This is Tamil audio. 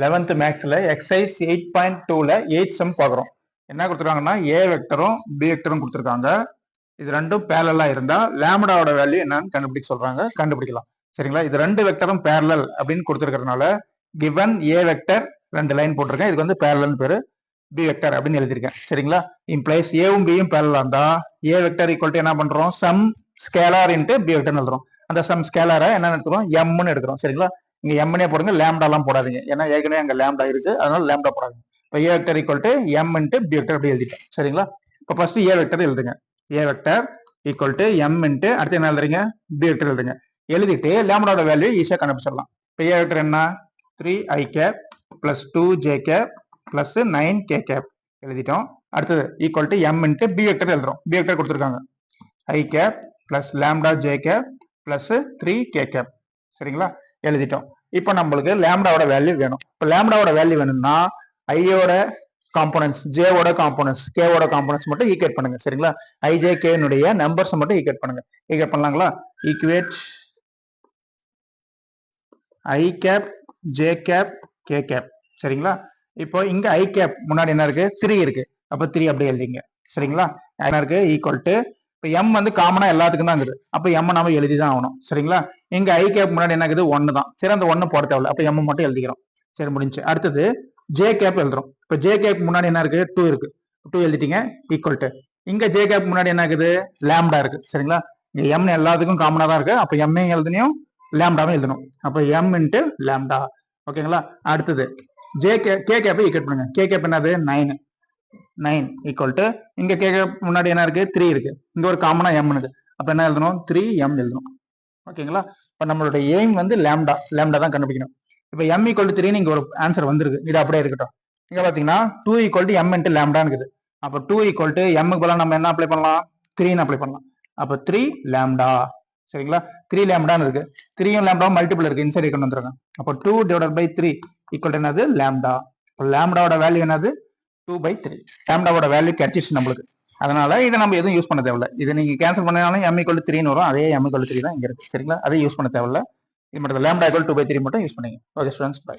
11th மேக்ஸ்ல எக்ஸசைஸ் 8.2ல 8 சம் பார்க்குறோம். என்ன கொடுத்துருக்காங்கன்னா ஏ வெக்டரும் பி வெக்டரும் கொடுத்துருக்காங்க. இது ரெண்டும் பேரலா இருந்தா லேம்டாவோட வேல்யூ என்னன்னு கண்டுபிடிக்க சொல்றாங்க. கண்டுபிடிக்கலாம். சரிங்களா? இது ரெண்டு வெக்டரும் பேரலல் அப்படின்னு கொடுத்துருக்கறதுனால கிவன் ஏ வெக்டர் ரெண்டு லைன் போட்டிருக்கேன். இதுக்கு வந்து பேரலல் பேரு, பி வெக்டர் அப்படின்னு எழுதியிருக்கேன். சரிங்களா? இம்ப்ளைஸ் ஏவும் பியும் பேரலா இருந்தா ஏ வெக்டர் ஈக்குவல் என்ன பண்றோம்? சம் ஸ்கேலார் இன்ட்டு பி வெக்டர்னு எழுதுறோம். அந்த சம் ஸ்கேலாரை என்ன எடுத்துக்கிறோம்? எம்னு எடுக்கிறோம். சரிங்களா? இங்க எம்னே போடுங்க, லேம்டா எல்லாம் போடாதீங்க. ஏன்னா ஏற்கனவே அங்க லேம்டா இருக்கு, அதனால லேம்டா போடாதீங்க. இப்போ A vector equal to M into B vector அப்படி எழுதிட்டேன். சரிங்களா? இப்போ ஃபர்ஸ்ட் ஏ வெக்டர் எழுதுங்க. A vector equal to M into அடுத்து என்ன எழுதுறீங்க? பி வெக்டர் எழுதுங்க. எழுதிட்டு லேம்டாவோட வேல்யூ ஈஸியா கண்டுபிடிச்சிடலாம். இப்போ ஏ வெக்டர் என்ன? 3i cap plus 2j cap plus 9k cap எழுதிட்டோம். அடுத்தது equal to M into B vector எழுதுறோம். பி வெக்டர் கொடுத்துருக்காங்க i cap plus lambda j cap plus 3k cap. சரிங்களா? எழுதிட்டோம். இப்போ நம்மளுக்கு லேம்டாவோட வேல்யூ வேணும். இப்போ லேம்டாவோட வேல்யூ வேணும்னா ஐயோட காம்போனன்ட்ஸ், ஜேவோட காம்போனன்ட்ஸ், கேவோட காம்போனன்ட்ஸ் மட்டும் ஈக்குவேட் பண்ணுங்க. சரிங்களா? ஐஜே கேனுடைய நம்பர்ஸ் மட்டும் ஈக்குவேட் பண்ணுங்க. ஈக்குவேட் பண்ணலாங்களா? Equate I cap J cap K cap. சரிங்களா? இப்போ இங்க ஐ கேப் முன்னாடி என்ன இருக்கு? 3 இருக்கு. அப்ப 3 அப்படியே எழுதிங்க. சரிங்களா? என்ன இருக்கு? ஈக்குவல் டு இப்போ எம் வந்து காமனா எல்லாத்துக்கும் தான் இருக்குது. அப்போ எம் நாம எழுதி தான் ஆகணும். சரிங்களா? இங்க ஐ கேப் முன்னாடி என்ன இருக்குது? 1 தான். சரி, அந்த 1 போட தேவையில்ல. அப்போ எம் மட்டும் எழுதிக்கிறோம். சரி, முடிஞ்சு. அடுத்தது ஜே கேப் எழுதுறோம். இப்போ ஜே கேப் முன்னாடி என்ன இருக்கு? 2 இருக்கு. 2 எழுதிட்டீங்க. ஈக்குவல் டு இங்க ஜே கேப் முன்னாடி என்ன இருக்குது? லேம்டா இருக்கு. சரிங்களா? இங்க எம் எல்லாத்துக்கும் காமனா தான் இருக்கு. அப்போ எம் எழுதணும், லேம்டாவும் எழுதணும். அப்போ எம் இன்ட்டு லேம்டா. ஓகேங்களா? அடுத்தது ஜே கே கேப்பை ஈக்குவேட் பண்ணுங்க. கே கேப் என்னது? 9. 9 ஈக்குவல் டு இங்க கே கேப் முன்னாடி என்ன இருக்கு? 3 இருக்கு. இங்க ஒரு காமனா எம் இருக்கு. அப்ப என்ன எழுதணும்? 3m எழுதணும். ஓகேங்களா? இப்ப நம்மளோட எய்ம் வந்து லேம்டா தான் கண்டுபிடிக்கணும். இப்ப m ஈக்குவல் டு 3 இங்க ஒரு ஆன்சர் வந்திருக்கு. இது அப்படியே இருக்கட்டும். இங்க பாத்தீங்கன்னா 2 equal to m into lambda இருக்குது. அப்ப 2 ஈக்குவல் டு m பதிலா நம்ம என்ன அப்ளை பண்ணலாம்? 3 அப்ளை பண்ணலாம். அப்ப 3 லேம்டா. சரிங்களா? 3 லேம்டான்னு இருக்கு. 3யும் லேம்டாவும் மல்டிபிள் இருக்கு. இன்சைட் கொண்டு வந்துருங்க. அப்ப 2 டிவைடட் பை 3 ஈக்குவல் டு என்னது? லேம்டா. இப்போ லேம்டாவோட வேல்யூ என்னது? 2/3. லேம்டாவோட வேல்யூ கிடைச்சிச்சு நம்மளுக்கு. அதனால இதை நம்ம எதுவும் யூஸ் பண்ண தேவையில்ல. இதை நீங்க கேன்சல் பண்ணாலும் m ஈக்குவல் டு 3 வரும். அதே m ஈக்குவல் டு 3 தான் இங்க இருக்கு. சரிங்களா? அதை யூஸ் பண்ண தேவையில்ல. இது மட்டும் லேம்டா ஈக்குவல் 2/3 மட்டும் யூஸ் பண்ணீங்க. Okay students, by.